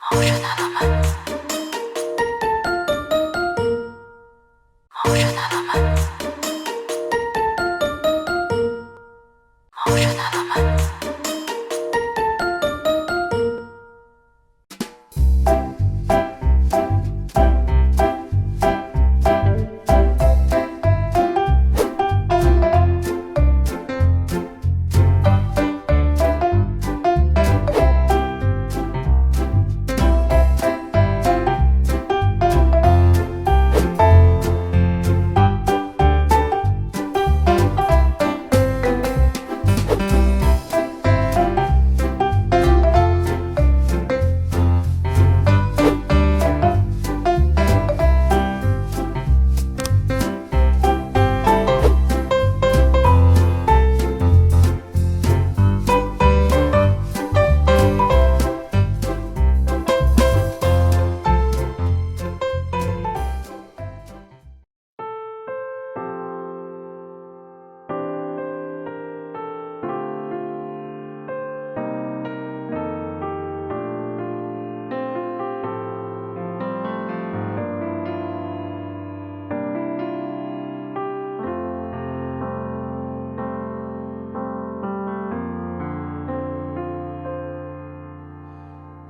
Ocean element. Ocean element. Ocean element.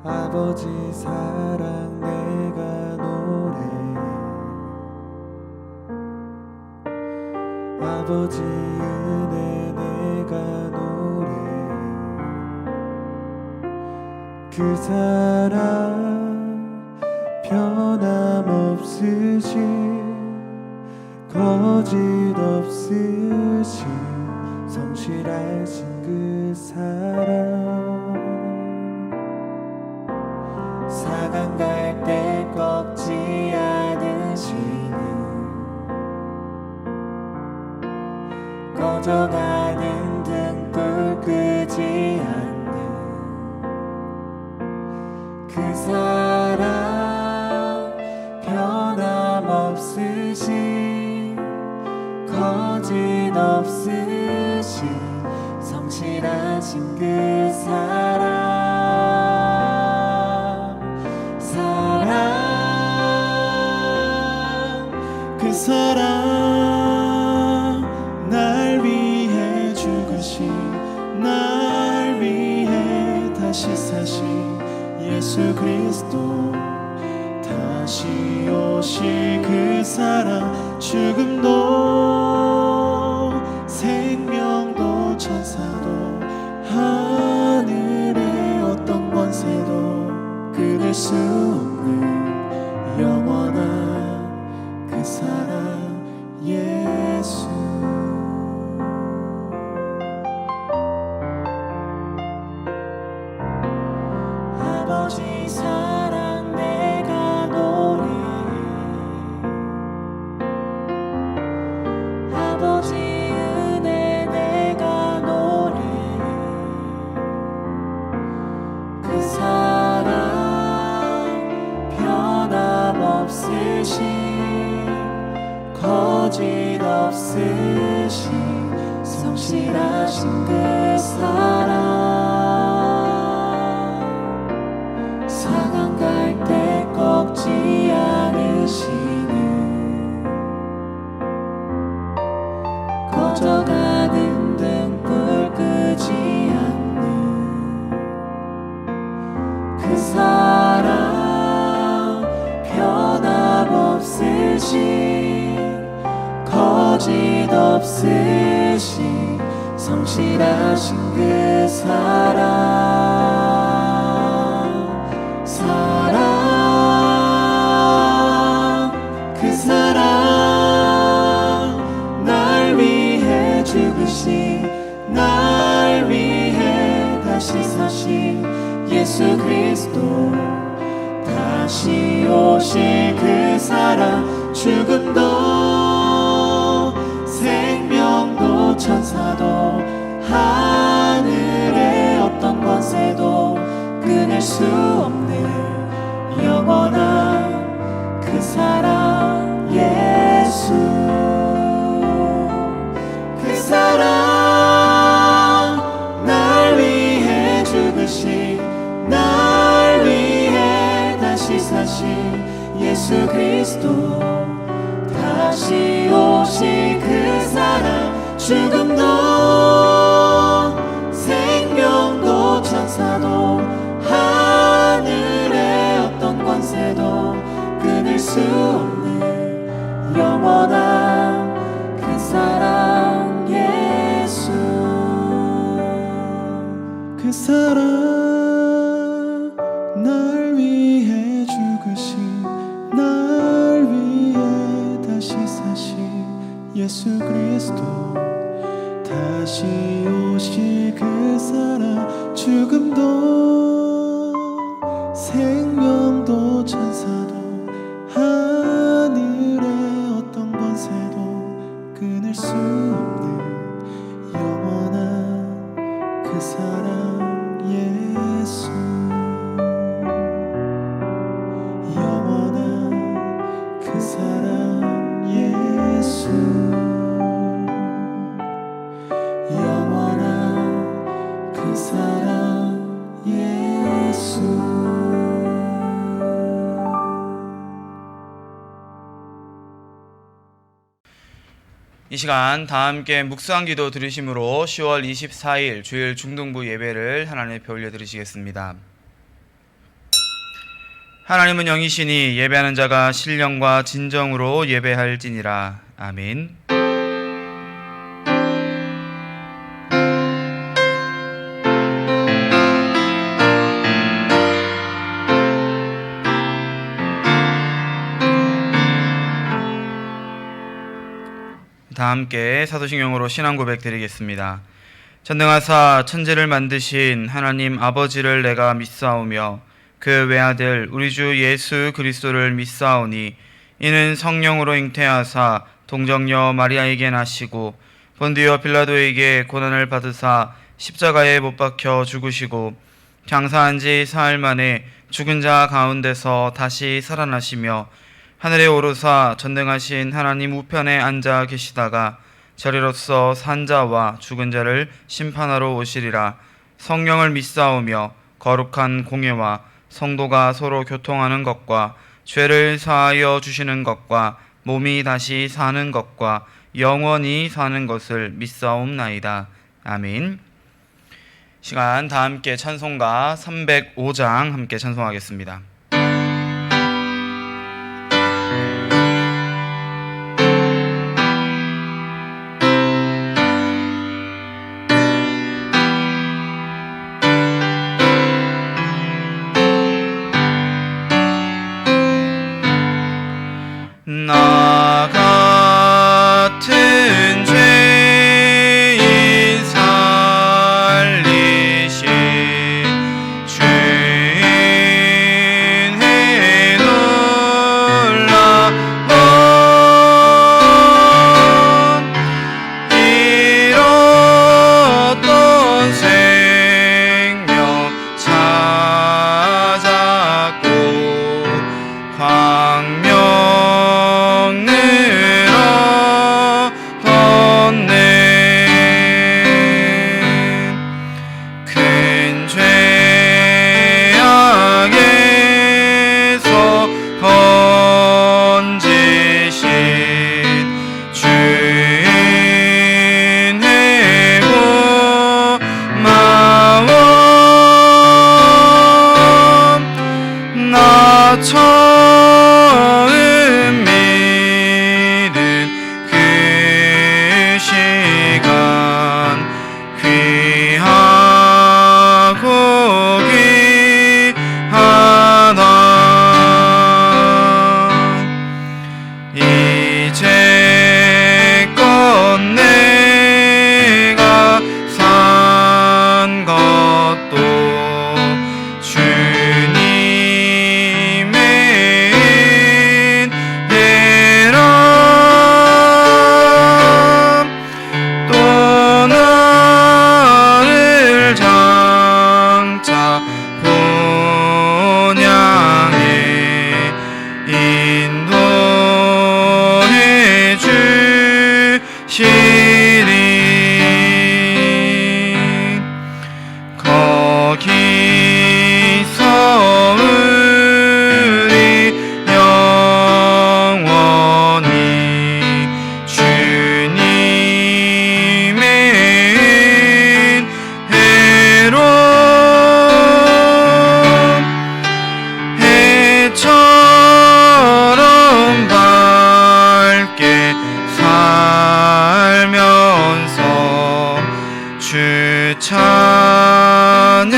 아버지 사랑 내가 노래 아버지 은혜 내가 노래 그 사랑 변함없으신 거짓 없으신 성실하신 그 사랑 사강 갈 때 꺾지 않으시는 꺼져가는 등불 끄지 않는 그 사랑 변함없으신 거짓 없으신 성실하신 그 사랑 그 사랑 날 위해 죽으신 날 위해 다시 사신 예수 그리스도 다시 오실 그 사랑 죽음도 생명도 천사도 하늘의 어떤 권세도 끊을 수 없는 영원한 그 사랑 예수 아버지 사랑 내가 노래해 아버지 은혜 내가 노래해 그 사랑 변함없으신 거짓 없으신 성실하신 그 사랑 사강 갈 때 꺾지 않으시는 꺼져가는 등불 끄지 않는 그 사랑 변함없으신 거짓 없으신 성실하신 그 사랑 그 사랑 날 위해 죽으신 날 위해 다시 사신 예수 그리스도 다시 오실 그 사랑 죽음도 생명도 천사도 하늘의 어떤 권세도 끊을 수 없는 영원한 그 사랑 예수 그 사랑 날 위해 죽으신 날 위해 예수 그리스도 다시 오실 그 사랑 죽음도 생명도 천사도 하늘의 어떤 권세도 끊을 수 없는 영원한 그 사랑 예수 그 사랑 날 위해 죽으신 날 위해 다시 사신 예수 그리스도 다시 오실 그 사랑 죽음도 생명도 천사도 하늘의 어떤 권세도 끊을 수 없는 영원한 그 사랑 예수 영원한 그 사랑 예수 영원한 그 사랑 예수 이 시간 다 함께 묵상 기도 들으심으로 10월 24일 주일 중등부 예배를 하나님 앞에 올려드리시겠습니다. 하나님은 영이시니 예배하는 자가 신령과 진정으로 예배할지니라. 아멘. 다 함께 사도신경으로 신앙 고백 드리겠습니다. 전능하사 천지를 만드신 하나님 아버지를 내가 믿사오며 그 외아들 우리 주 예수 그리스도를 믿사오니 이는 성령으로 잉태하사 동정녀 마리아에게 나시고 본디오 빌라도에게 고난을 받으사 십자가에 못 박혀 죽으시고 장사한 지 사흘 만에 죽은 자 가운데서 다시 살아나시며 하늘에 오르사 전능하신 하나님 우편에 앉아 계시다가 저리로서 산 자와 죽은 자를 심판하러 오시리라. 성령을 믿사오며 거룩한 공예와 성도가 서로 교통하는 것과 죄를 사하여 주시는 것과 몸이 다시 사는 것과 영원히 사는 것을 믿사옵나이다. 아멘. 시간 다 함께 찬송가 305장 함께 찬송하겠습니다. 나 같은 죄인 살리신 주인의 놀라운 잃었던 생명 찾았고 광명 처음 믿은 그 시간 귀하고 귀하다. 이제껏 내가 산 것도 또 나를 주님을 찬양하리라.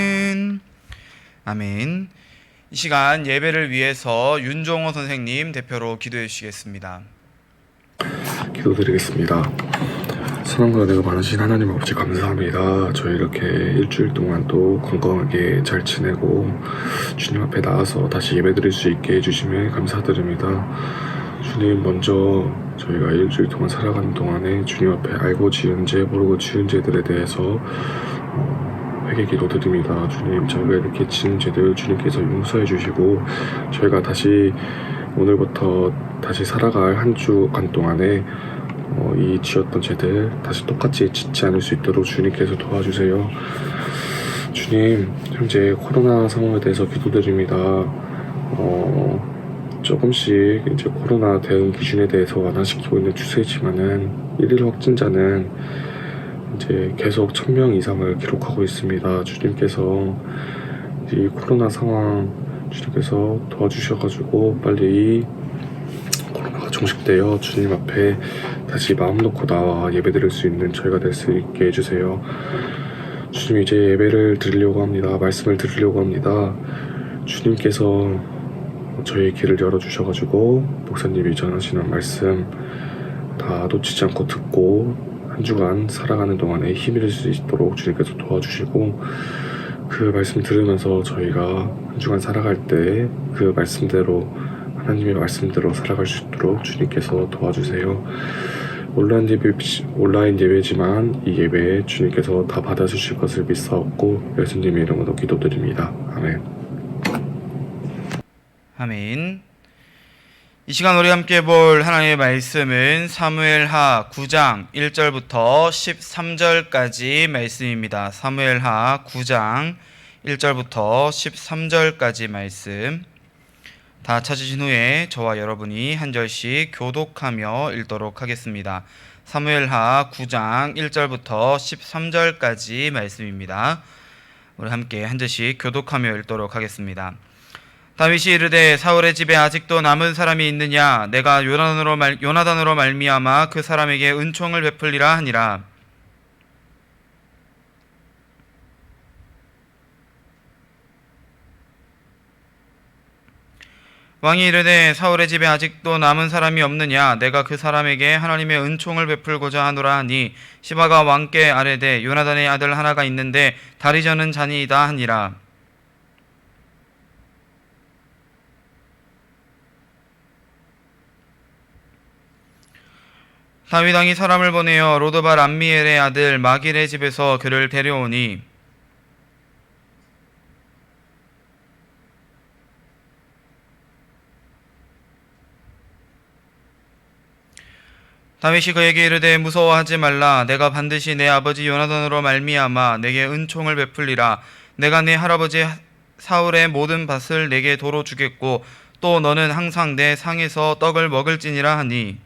아멘. 아멘. 이 시간 예배를 위해서 윤종호 선생님 대표로 기도해 주시겠습니다. 기도드리겠습니다. 사랑과 은혜가 많으신 하나님 아버지 감사합니다. 저희 이렇게 일주일 동안 또 건강하게 잘 지내고 주님 앞에 나와서 다시 예배드릴 수 있게 해주심에 감사드립니다. 주님, 먼저 저희가 일주일 동안 살아가는 동안에 주님 앞에 알고 지은 죄, 모르고 지은 죄들에 대해서 회개 기도드립니다. 주님, 저희가 이렇게 지은 죄들 주님께서 용서해 주시고 저희가 다시 오늘부터 다시 살아갈 한 주간 동안에 이 지었던 죄들 다시 똑같이 짓지 않을 수 있도록 주님께서 도와주세요. 주님, 현재 코로나 상황에 대해서 기도드립니다. 조금씩 이제 코로나 대응 기준에 대해서 완화시키고 있는 추세지만은 1일 확진자는 이제 계속 1000명 이상을 기록하고 있습니다. 주님께서 이 코로나 상황 주님께서 도와주셔가지고 빨리 이 코로나가 종식되어 주님 앞에 다시 마음 놓고 나와 예배드릴 수 있는 저희가 될 수 있게 해주세요. 주님, 이제 예배를 드리려고 합니다. 말씀을 드리려고 합니다. 주님께서 저희의 길을 열어주셔가지고 목사님이 전하시는 말씀 다 놓치지 않고 듣고 한 주간 살아가는 동안에 힘이 될 수 있도록 주님께서 도와주시고 그 말씀 들으면서 저희가 한 주간 살아갈 때 그 말씀대로 하나님의 말씀대로 살아갈 수 있도록 주님께서 도와주세요. 온라인 예배지만 이 예배에 주님께서 다 받아주실 것을 믿사옵고 예수님의 이름으로 기도드립니다. 아멘. 아멘. 이 시간 우리 함께 볼 하나님의 말씀은 사무엘하 9장 1절부터 13절까지 말씀입니다. 사무엘하 9장 1절부터 13절까지 말씀 다 찾으신 후에 저와 여러분이 한 절씩 교독하며 읽도록 하겠습니다. 사무엘하 9장 1절부터 13절까지 말씀입니다. 우리 함께 한 절씩 교독하며 읽도록 하겠습니다. 다윗이 이르되 사울의 집에 아직도 남은 사람이 있느냐? 내가 요나단으로 말미암아 그 사람에게 은총을 베풀리라 하니라. 왕이 이르되 사울의 집에 아직도 남은 사람이 없느냐? 내가 그 사람에게 하나님의 은총을 베풀고자 하노라 하니 시바가 왕께 아뢰되 요나단의 아들 하나가 있는데 다리 저는 자니이다 하니라. 다윗 왕이 사람을 보내어 로드발 암미엘의 아들 마길의 집에서 그를 데려오니 다윗이 그에게 이르되 무서워하지 말라. 내가 반드시 내 아버지 요나단으로 말미암아 내게 은총을 베풀리라. 내가 내 할아버지 사울의 모든 밭을 내게 도로 주겠고 또 너는 항상 내 상에서 떡을 먹을지니라 하니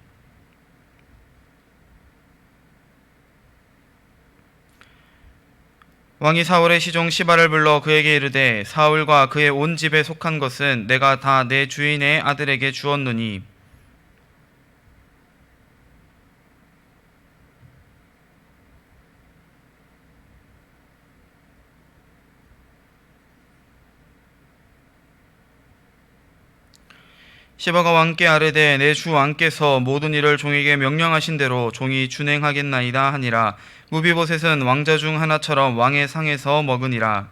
왕이 사울의 시종 시바를 불러 그에게 이르되 사울과 그의 온 집에 속한 것은 내가 다 내 주인의 아들에게 주었노니 시바가 왕께 아뢰되 내 주 왕께서 모든 일을 종에게 명령하신 대로 종이 준행하겠나이다 하니라. 무비보셋은 왕자 중 하나처럼 왕의 상에서 먹으니라.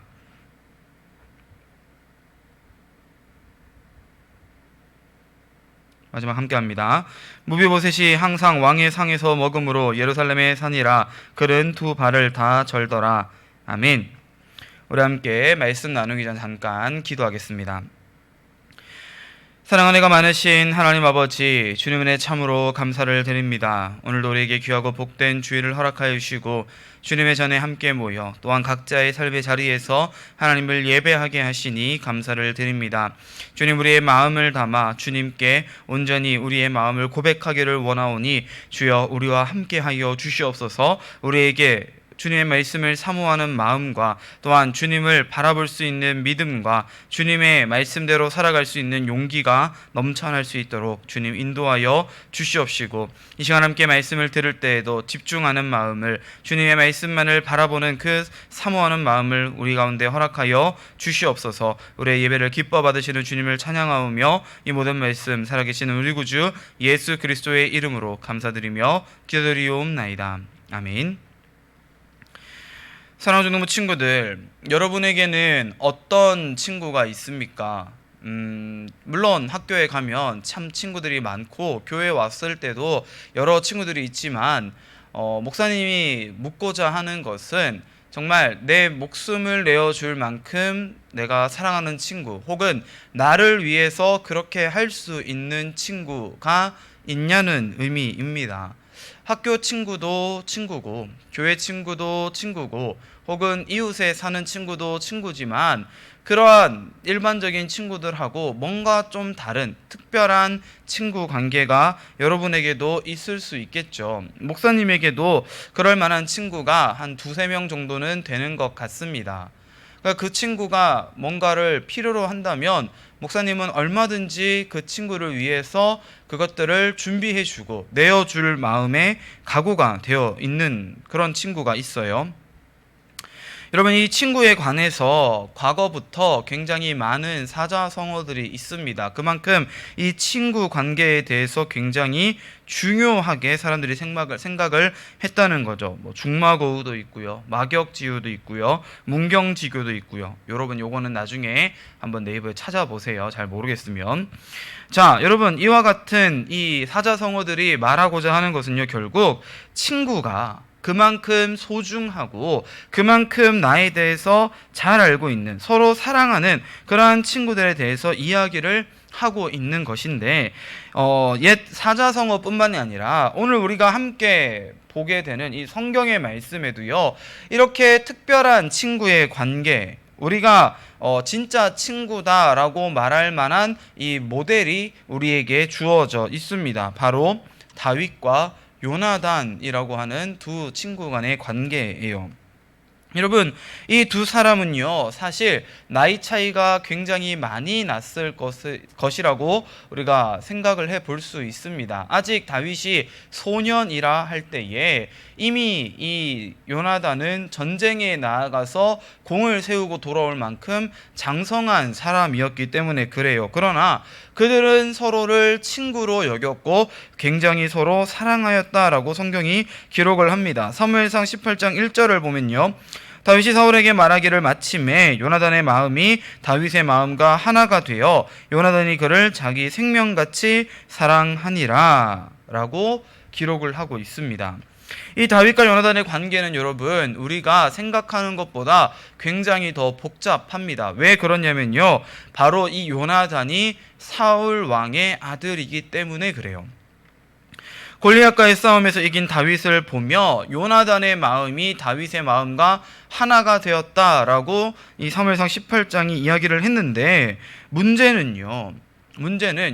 마지막 함께합니다. 무비보셋이 항상 왕의 상에서 먹음으로 예루살렘에 사니라. 그는 두 발을 다 절더라. 아멘. 우리 함께 말씀 나누기 전 잠깐 기도하겠습니다. 사랑하는 이가 많으신 하나님 아버지, 주님 은혜 참으로 감사를 드립니다. 오늘도 우리에게 귀하고 복된 주일을 허락하여 주시고 주님의 전에 함께 모여 또한 각자의 삶의 자리에서 하나님을 예배하게 하시니 감사를 드립니다. 주님, 우리의 마음을 담아 주님께 온전히 우리의 마음을 고백하기를 원하오니 주여 우리와 함께하여 주시옵소서. 우리에게 주님의 말씀을 사모하는 마음과 또한 주님을 바라볼 수 있는 믿음과 주님의 말씀대로 살아갈 수 있는 용기가 넘쳐날 수 있도록 주님 인도하여 주시옵시고, 이 시간 함께 말씀을 들을 때에도 집중하는 마음을, 주님의 말씀만을 바라보는 그 사모하는 마음을 우리 가운데 허락하여 주시옵소서. 우리의 예배를 기뻐 받으시는 주님을 찬양하오며 이 모든 말씀 살아계시는 우리 구주 예수 그리스도의 이름으로 감사드리며 기도드리옵나이다. 아멘. 사랑하는 중동부 친구들, 여러분에게는 어떤 친구가 있습니까? 물론 학교에 가면 참 친구들이 많고 교회에 왔을 때도 여러 친구들이 있지만 목사님이 묻고자 하는 것은 정말 내 목숨을 내어줄 만큼 내가 사랑하는 친구, 혹은 나를 위해서 그렇게 할 수 있는 친구가 있냐는 의미입니다. 학교 친구도 친구고, 교회 친구도 친구고, 혹은 이웃에 사는 친구도 친구지만 그러한 일반적인 친구들하고 뭔가 좀 다른 특별한 친구 관계가 여러분에게도 있을 수 있겠죠. 목사님에게도 그럴 만한 친구가 한 2-3명 정도는 되는 것 같습니다. 그러니까 그 친구가 뭔가를 필요로 한다면 목사님은 얼마든지 그 친구를 위해서 그것들을 준비해주고 내어줄 마음의 각오가 되어 있는 그런 친구가 있어요. 여러분, 이 친구에 관해서 과거부터 굉장히 많은 사자성어들이 있습니다. 그만큼 이 친구 관계에 대해서 굉장히 중요하게 사람들이 생각을 했다는 거죠. 중마고우도 있고요, 마격지우도 있고요, 문경지교도 있고요. 여러분, 요거는 나중에 한번 네이버에 찾아보세요. 잘 모르겠으면. 자, 여러분, 이와 같은 이 사자성어들이 말하고자 하는 것은요, 결국 친구가 그만큼 소중하고 그만큼 나에 대해서 잘 알고 있는, 서로 사랑하는 그러한 친구들에 대해서 이야기를 하고 있는 것인데, 옛 사자성어뿐만이 아니라 오늘 우리가 함께 보게 되는 이 성경의 말씀에도요, 이렇게 특별한 친구의 관계, 우리가 진짜 친구다라고 말할 만한 이 모델이 우리에게 주어져 있습니다. 바로 다윗과 요나단이라고 하는 두 친구 간의 관계예요. 여러분, 이 두 사람은요, 사실 나이 차이가 굉장히 많이 났을 것이라고 우리가 생각을 해볼 수 있습니다. 아직 다윗이 소년이라 할 때에 이미 이 요나단은 전쟁에 나아가서 공을 세우고 돌아올 만큼 장성한 사람이었기 때문에 그래요. 그러나 그들은 서로를 친구로 여겼고 굉장히 서로 사랑하였다라고 성경이 기록을 합니다. 사무엘상 18장 1절을 보면요, 다윗이 사울에게 말하기를 마침에 요나단의 마음이 다윗의 마음과 하나가 되어 요나단이 그를 자기 생명같이 사랑하니라 라고 기록을 하고 있습니다. 이 다윗과 요나단의 관계는 여러분, 우리가 생각하는 것보다 굉장히 더 복잡합니다. 왜 그러냐면요, 바로 이 요나단이 사울 왕의 아들이기 때문에 그래요. 골리앗과의 싸움에서 이긴 다윗을 보며 요나단의 마음이 다윗의 마음과 하나가 되었다라고 이 사무엘상 18장이 이야기를 했는데, 문제는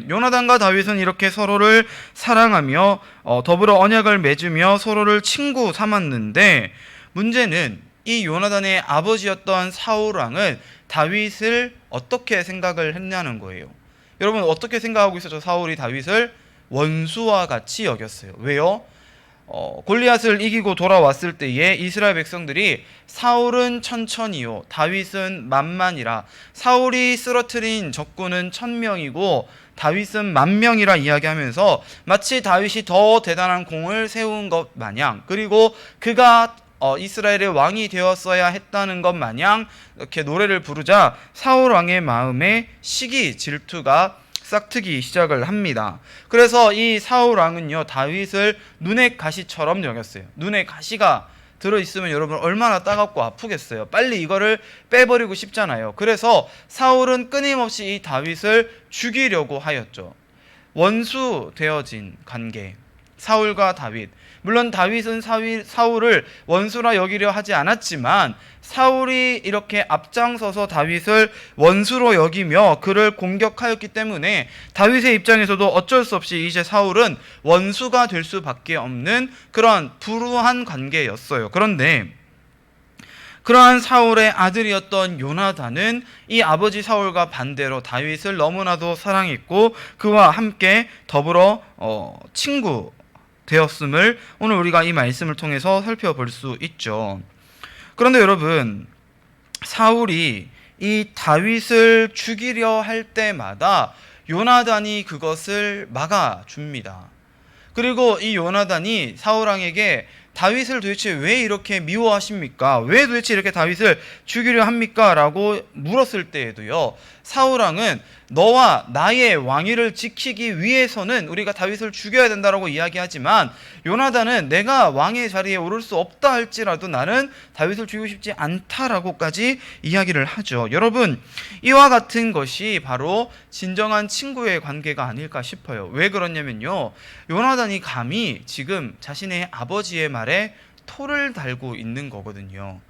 요나단과 다윗은 이렇게 서로를 사랑하며 더불어 언약을 맺으며 서로를 친구 삼았는데, 문제는 이 요나단의 아버지였던 사울 왕은 다윗을 어떻게 생각을 했냐는 거예요. 여러분, 어떻게 생각하고 있었죠? 사울이 다윗을 원수와 같이 여겼어요. 왜요? 골리앗을 이기고 돌아왔을 때에 이스라엘 백성들이 사울은 천천히요, 다윗은 만만이라, 사울이 쓰러뜨린 적군은 1000명이고 다윗은 10,000명이라 이야기하면서 마치 다윗이 더 대단한 공을 세운 것 마냥, 그리고 그가 이스라엘의 왕이 되었어야 했다는 것 마냥 이렇게 노래를 부르자 사울 왕의 마음에 시기, 질투가 싹트기 시작을 합니다. 그래서 이 사울 왕은요, 다윗을 눈의 가시처럼 여겼어요. 눈에 가시가 들어있으면 여러분 얼마나 따갑고 아프겠어요. 빨리 이거를 빼버리고 싶잖아요. 그래서 사울은 끊임없이 이 다윗을 죽이려고 하였죠. 원수 되어진 관계, 사울과 다윗. 물론 다윗은 사울을 원수라 여기려 하지 않았지만 사울이 이렇게 앞장서서 다윗을 원수로 여기며 그를 공격하였기 때문에 다윗의 입장에서도 어쩔 수 없이 이제 사울은 원수가 될 수밖에 없는 그런 불우한 관계였어요. 그런데 그러한 사울의 아들이었던 요나단은 이 아버지 사울과 반대로 다윗을 너무나도 사랑했고 그와 함께 더불어 친구 되었음을 오늘 우리가 이 말씀을 통해서 살펴볼 수 있죠. 그런데 여러분, 사울이 이 다윗을 죽이려 할 때마다 요나단이 그것을 막아줍니다. 그리고 이 요나단이 사울 왕에게 다윗을 도대체 왜 이렇게 미워하십니까? 왜 도대체 이렇게 다윗을 죽이려 합니까? 라고 물었을 때에도요, 사울 왕은 너와 나의 왕위를 지키기 위해서는 우리가 다윗을 죽여야 된다라고 이야기하지만 요나단은 내가 왕의 자리에 오를 수 없다 할지라도 나는 다윗을 죽이고 싶지 않다라고까지 이야기를 하죠. 여러분, 이와 같은 것이 바로 진정한 친구의 관계가 아닐까 싶어요. 왜 그러냐면요, 요나단이 감히 지금 자신의 아버지의 말에 토를 달고 있는 거거든요.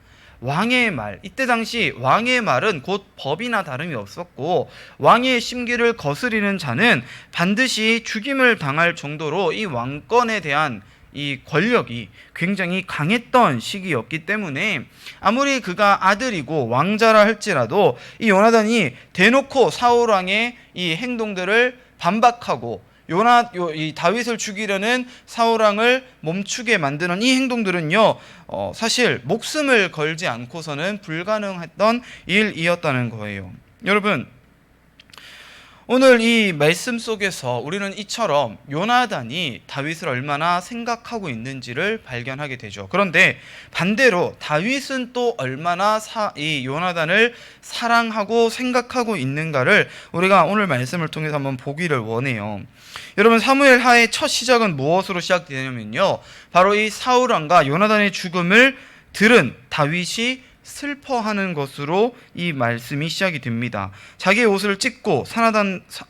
왕의 말, 이때 당시 왕의 말은 곧 법이나 다름이 없었고 왕의 심기를 거스리는 자는 반드시 죽임을 당할 정도로 이 왕권에 대한 이 권력이 굉장히 강했던 시기였기 때문에 아무리 그가 아들이고 왕자라 할지라도 이 요나단이 대놓고 사울 왕의 이 행동들을 반박하고 이 다윗을 죽이려는 사울 왕을 멈추게 만드는 이 행동들은요, 사실 목숨을 걸지 않고서는 불가능했던 일이었다는 거예요. 여러분, 오늘 이 말씀 속에서 우리는 이처럼 요나단이 다윗을 얼마나 생각하고 있는지를 발견하게 되죠. 그런데 반대로 다윗은 또 얼마나 이 요나단을 사랑하고 생각하고 있는가를 우리가 오늘 말씀을 통해서 한번 보기를 원해요. 여러분, 사무엘 하의 첫 시작은 무엇으로 시작되냐면요, 바로 이 사울 왕과 요나단의 죽음을 들은 다윗이 슬퍼하는 것으로 이 말씀이 시작이 됩니다. 자기의 옷을 찢고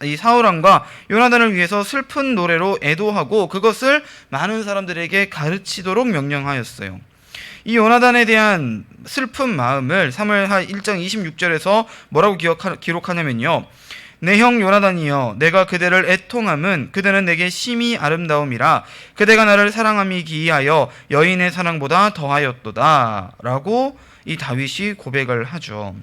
이 사울 왕과 요나단을 위해서 슬픈 노래로 애도하고 그것을 많은 사람들에게 가르치도록 명령하였어요. 이 요나단에 대한 슬픈 마음을 사무엘하 1장 26절에서 뭐라고 기록하냐면요, 내 형 요나단이여, 내가 그대를 애통함은 그대는 내게 심히 아름다움이라 그대가 나를 사랑함이 기이하여 여인의 사랑보다 더하였도다 라고 이 다윗이 고백을 하죠.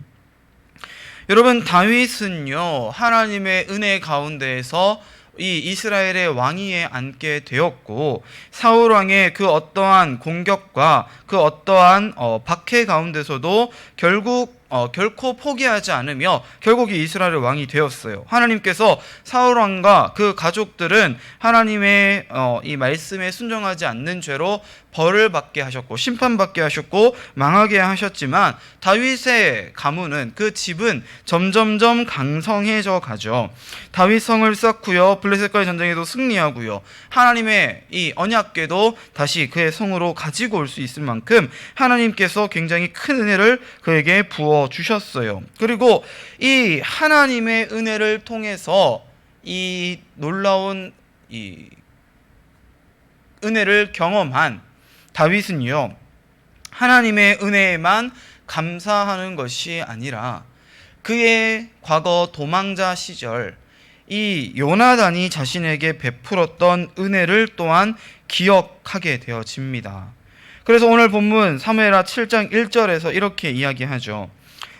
여러분, 다윗은요, 하나님의 은혜 가운데에서 이 이스라엘의 왕위에 앉게 되었고 사울 왕의 그 어떠한 공격과 그 어떠한 박해 가운데서도 결코 포기하지 않으며 결국 이 이스라엘의 왕이 되었어요. 하나님께서 사울 왕과 그 가족들은 하나님의 이 말씀에 순종하지 않는 죄로 벌을 받게 하셨고 심판받게 하셨고 망하게 하셨지만 다윗의 가문은, 그 집은 점점점 강성해져 가죠. 다윗 성을 쌓고요, 블레셋과의 전쟁에도 승리하고요, 하나님의 이 언약궤도 다시 그의 성으로 가지고 올 수 있을 만큼 하나님께서 굉장히 큰 은혜를 그에게 부어 주셨어요. 그리고 이 하나님의 은혜를 통해서 이 놀라운 이 은혜를 경험한 다윗은요, 하나님의 은혜에만 감사하는 것이 아니라 그의 과거 도망자 시절 이 요나단이 자신에게 베풀었던 은혜를 또한 기억하게 되어집니다. 그래서 오늘 본문 사무엘하 7장 1절에서 이렇게 이야기하죠.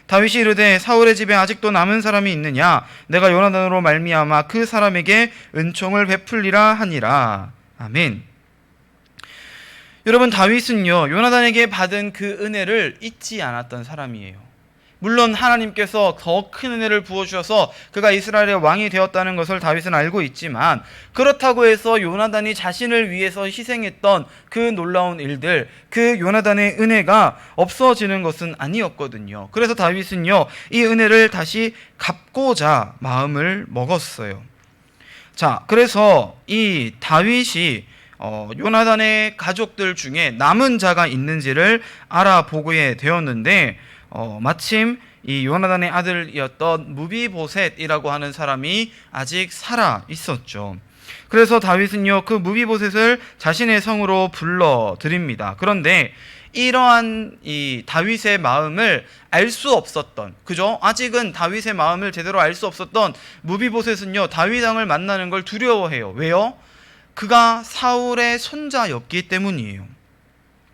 다윗이 이르되 사울의 집에 아직도 남은 사람이 있느냐? 내가 요나단으로 말미암아 그 사람에게 은총을 베풀리라 하니라. 아멘. 여러분, 다윗은요, 요나단에게 받은 그 은혜를 잊지 않았던 사람이에요. 물론 하나님께서 더 큰 은혜를 부어주셔서 그가 이스라엘의 왕이 되었다는 것을 다윗은 알고 있지만, 그렇다고 해서 요나단이 자신을 위해서 희생했던 그 놀라운 일들, 그 요나단의 은혜가 없어지는 것은 아니었거든요. 그래서 다윗은요, 이 은혜를 다시 갚고자 마음을 먹었어요. 자, 그래서 이 다윗이 요나단의 가족들 중에 남은 자가 있는지를 알아보게 되었는데 마침 이 요나단의 아들이었던 무비보셋이라고 하는 사람이 아직 살아 있었죠. 그래서 다윗은요, 그 무비보셋을 자신의 성으로 불러드립니다. 그런데 이러한 이 다윗의 마음을 알 수 없었던, 그죠? 아직은 다윗의 마음을 제대로 알 수 없었던 무비보셋은요, 다윗 왕을 만나는 걸 두려워해요. 왜요? 그가 사울의 손자였기 때문이에요.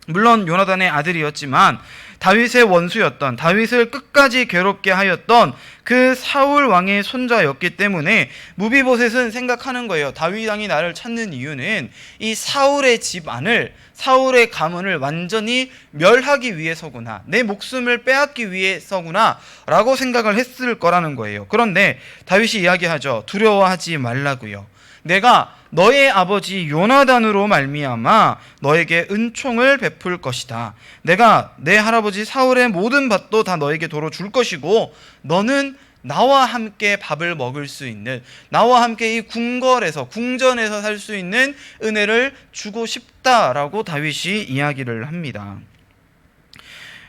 물론 요나단의 아들이었지만 다윗의 원수였던, 다윗을 끝까지 괴롭게 하였던 그 사울 왕의 손자였기 때문에 무비보셋은 생각하는 거예요. 다윗 왕이 나를 찾는 이유는 이 사울의 집안을, 사울의 가문을 완전히 멸하기 위해서구나, 내 목숨을 빼앗기 위해서구나 라고 생각을 했을 거라는 거예요. 그런데 다윗이 이야기하죠. 두려워하지 말라고요. 내가 너의 아버지 요나단으로 말미암아 너에게 은총을 베풀 것이다. 내가 내 할아버지 사울의 모든 밭도 다 너에게 도로 줄 것이고, 너는 나와 함께 밥을 먹을 수 있는, 나와 함께 이 궁전에서 살 수 있는 은혜를 주고 싶다라고 다윗이 이야기를 합니다.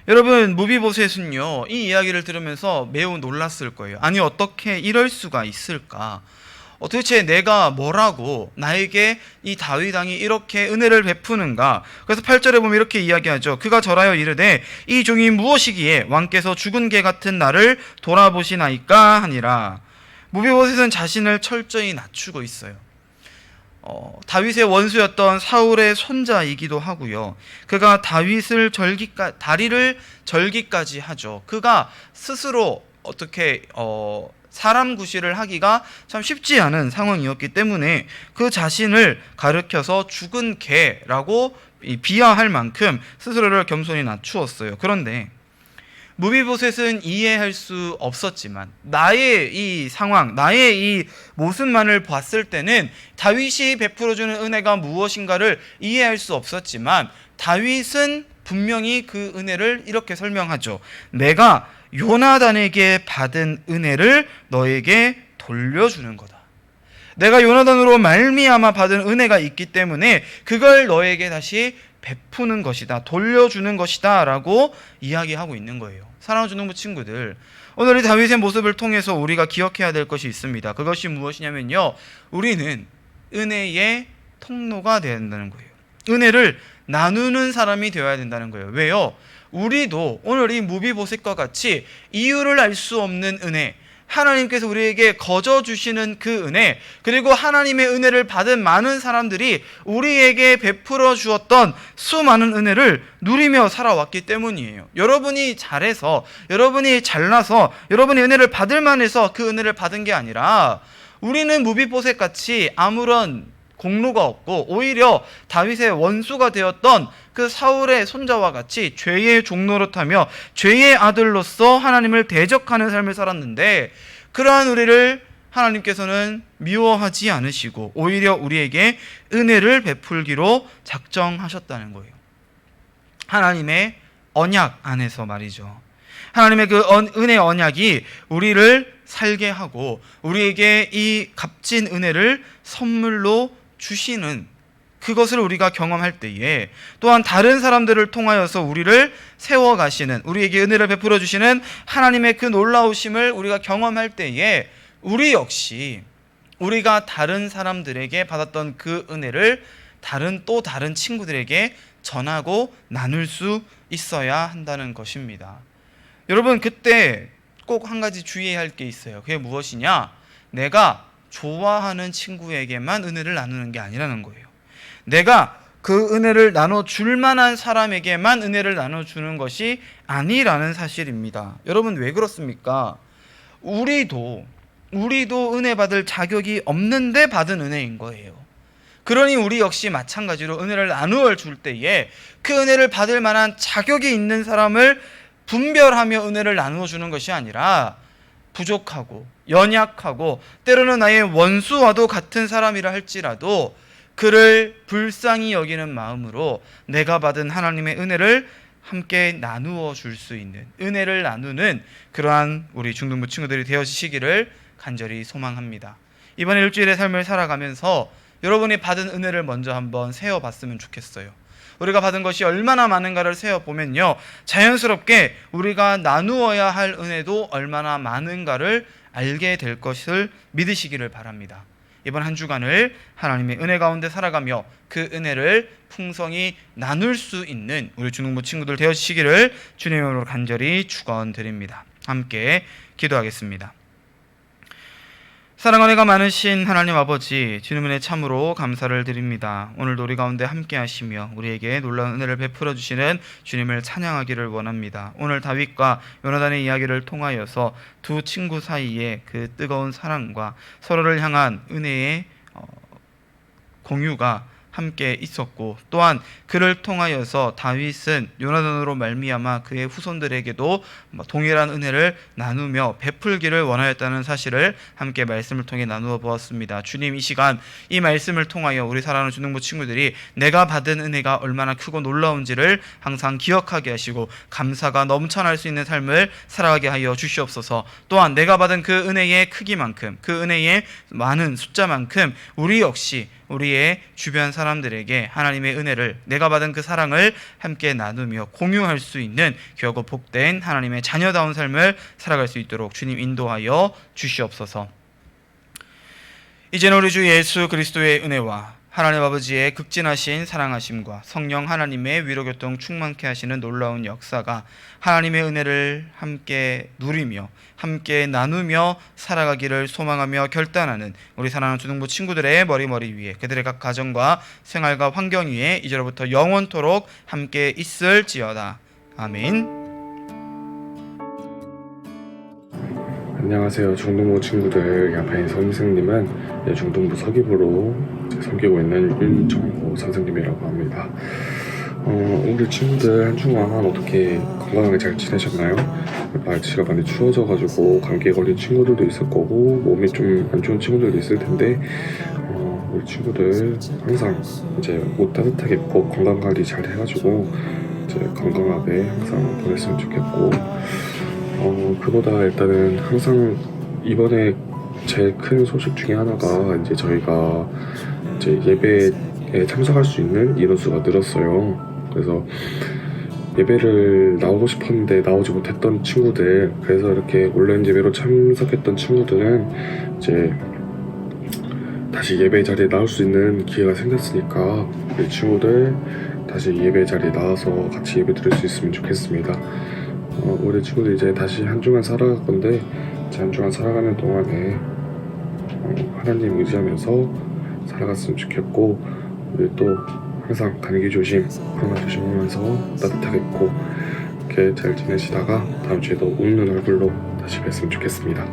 여러분, 무비보셋은요, 이 이야기를 들으면서 매우 놀랐을 거예요. 아니, 어떻게 이럴 수가 있을까? 도대체 내가 뭐라고 나에게 이 다윗 왕이 이렇게 은혜를 베푸는가? 그래서 8절에 보면 이렇게 이야기하죠. 그가 절하여 이르되 이 종이 무엇이기에 왕께서 죽은 개 같은 나를 돌아보시나이까 하니라. 무비보셋은 자신을 철저히 낮추고 있어요. 다윗의 원수였던 사울의 손자이기도 하고요. 그가 다윗을 다리를 절기까지 하죠. 그가 스스로 어떻게 사람 구실을 하기가 참 쉽지 않은 상황이었기 때문에 그 자신을 가르켜서 죽은 개라고 비하할 만큼 스스로를 겸손히 낮추었어요. 그런데 무비보셋은 이해할 수 없었지만, 나의 이 상황, 나의 이 모습만을 봤을 때는 다윗이 베풀어주는 은혜가 무엇인가를 이해할 수 없었지만, 다윗은 분명히 그 은혜를 이렇게 설명하죠. 내가 요나단에게 받은 은혜를 너에게 돌려주는 거다. 내가 요나단으로 말미암아 받은 은혜가 있기 때문에 그걸 너에게 다시 베푸는 것이다, 돌려주는 것이다 라고 이야기하고 있는 거예요. 사랑하는 중등부 친구들, 오늘 이 다윗의 모습을 통해서 우리가 기억해야 될 것이 있습니다. 그것이 무엇이냐면요, 우리는 은혜의 통로가 되어야 된다는 거예요. 은혜를 나누는 사람이 되어야 된다는 거예요. 왜요? 우리도 오늘 이 무비보셋과 같이 이유를 알 수 없는 은혜, 하나님께서 우리에게 거저 주시는 그 은혜, 그리고 하나님의 은혜를 받은 많은 사람들이 우리에게 베풀어 주었던 수많은 은혜를 누리며 살아왔기 때문이에요. 여러분이 잘해서, 여러분이 잘나서, 여러분이 은혜를 받을 만해서 그 은혜를 받은 게 아니라, 우리는 무비보셋 같이 아무런 공로가 없고 오히려 다윗의 원수가 되었던 그 사울의 손자와 같이 죄의 종노릇하며 죄의 아들로서 하나님을 대적하는 삶을 살았는데, 그러한 우리를 하나님께서는 미워하지 않으시고 오히려 우리에게 은혜를 베풀기로 작정하셨다는 거예요. 하나님의 언약 안에서 말이죠. 하나님의 그 은혜 언약이 우리를 살게 하고 우리에게 이 값진 은혜를 선물로 주시는 그것을 우리가 경험할 때에, 또한 다른 사람들을 통하여서 우리를 세워가시는, 우리에게 은혜를 베풀어 주시는 하나님의 그 놀라우심을 우리가 경험할 때에, 우리 역시 우리가 다른 사람들에게 받았던 그 은혜를 또 다른 친구들에게 전하고 나눌 수 있어야 한다는 것입니다. 여러분, 그때 꼭 한 가지 주의해야 할 게 있어요. 그게 무엇이냐? 내가 좋아하는 친구에게만 은혜를 나누는 게 아니라는 거예요. 내가 그 은혜를 나눠줄 만한 사람에게만 은혜를 나눠주는 것이 아니라는 사실입니다. 여러분, 왜 그렇습니까? 우리도 은혜 받을 자격이 없는데 받은 은혜인 거예요. 그러니 우리 역시 마찬가지로 은혜를 나누어 줄 때에 그 은혜를 받을 만한 자격이 있는 사람을 분별하며 은혜를 나누어 주는 것이 아니라, 부족하고 연약하고 때로는 나의 원수와도 같은 사람이라 할지라도 그를 불쌍히 여기는 마음으로 내가 받은 하나님의 은혜를 함께 나누어 줄 수 있는, 은혜를 나누는 그러한 우리 중등부 친구들이 되어지시기를 간절히 소망합니다. 이번 일주일의 삶을 살아가면서 여러분이 받은 은혜를 먼저 한번 세어봤으면 좋겠어요. 우리가 받은 것이 얼마나 많은가를 세어보면요, 자연스럽게 우리가 나누어야 할 은혜도 얼마나 많은가를 알게 될 것을 믿으시기를 바랍니다. 이번 한 주간을 하나님의 은혜 가운데 살아가며 그 은혜를 풍성히 나눌 수 있는 우리 중등부 친구들 되어주시기를 주님의 이름으로 간절히 축원드립니다. 함께 기도하겠습니다. 사랑과 은혜가 많으신 하나님 아버지, 주님 은혜 참으로 감사를 드립니다. 오늘도 우리 가운데 함께 하시며 우리에게 놀라운 은혜를 베풀어 주시는 주님을 찬양하기를 원합니다. 오늘 다윗과 요나단의 이야기를 통하여서 두 친구 사이에 그 뜨거운 사랑과 서로를 향한 은혜의 공유가 함께 있었고, 또한 그를 통하여서 다윗은 요나단으로 말미암아 그의 후손들에게도 동일한 은혜를 나누며 베풀기를 원하였다는 사실을 함께 말씀을 통해 나누어 보았습니다. 주님, 이 시간 이 말씀을 통하여 우리 사랑하는 중등부 친구들이 내가 받은 은혜가 얼마나 크고 놀라운지를 항상 기억하게 하시고 감사가 넘쳐날 수 있는 삶을 살아가게 하여 주시옵소서. 또한 내가 받은 그 은혜의 크기만큼, 그 은혜의 많은 숫자만큼 우리 역시 우리의 주변 사람들에게 하나님의 은혜를, 내가 받은 그 사랑을 함께 나누며 공유할 수 있는 귀하고 복된 하나님의 자녀다운 삶을 살아갈 수 있도록 주님 인도하여 주시옵소서. 이제는 우리 주 예수 그리스도의 은혜와 하나님 아버지의 극진하신 사랑하심과 성령 하나님의 위로교통 충만케 하시는 놀라운 역사가 하나님의 은혜를 함께 누리며 함께 나누며 살아가기를 소망하며 결단하는 우리 사랑하는 주등부 친구들의 머리 위에, 그들의 각 가정과 생활과 환경 위에 이제로부터 영원토록 함께 있을지어다. 아멘. 안녕하세요. 중등부 친구들, 옆에 선생님은 중등부 서기부로 섬기고 있는 윤정호 선생님이라고 합니다. 우리 친구들 한 주간 어떻게 건강하게 잘 지내셨나요? 날씨가 많이 추워져가지고 감기에 걸린 친구들도 있을 거고 몸이 좀 안 좋은 친구들도 있을 텐데 우리 친구들 항상 이제 옷 따뜻하게 입고 건강 관리 잘 해가지고 이제 건강하게 항상 보냈으면 좋겠고, 그보다 일단은 항상 이번에 제일 큰 소식 중에 하나가 이제 저희가 이제 예배에 참석할 수 있는 인원수가 늘었어요. 그래서 예배를 나오고 싶었는데 나오지 못했던 친구들, 그래서 이렇게 온라인 예배로 참석했던 친구들은 이제 다시 예배 자리에 나올 수 있는 기회가 생겼으니까 우리 친구들 다시 예배 자리에 나와서 같이 예배 드릴 수 있으면 좋겠습니다. 우리 친구들 이제 다시 한 주간 살아갈 건데, 이제 한 주간 살아가는 동안에 하나님 의지하면서 살아갔으면 좋겠고, 우리 또 항상 감기 조심, 코로나 조심하면서 따뜻하게 입고 이렇게 잘 지내시다가 다음 주에도 웃는 얼굴로 다시 뵀으면 좋겠습니다.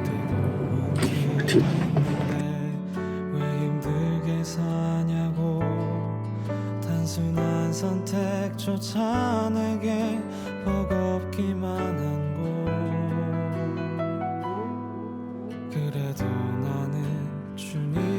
파이팅! 왜 힘들게 사냐고, 단순한 선택조차 내게 버겁기만 한 곳, 그래도 나는 주님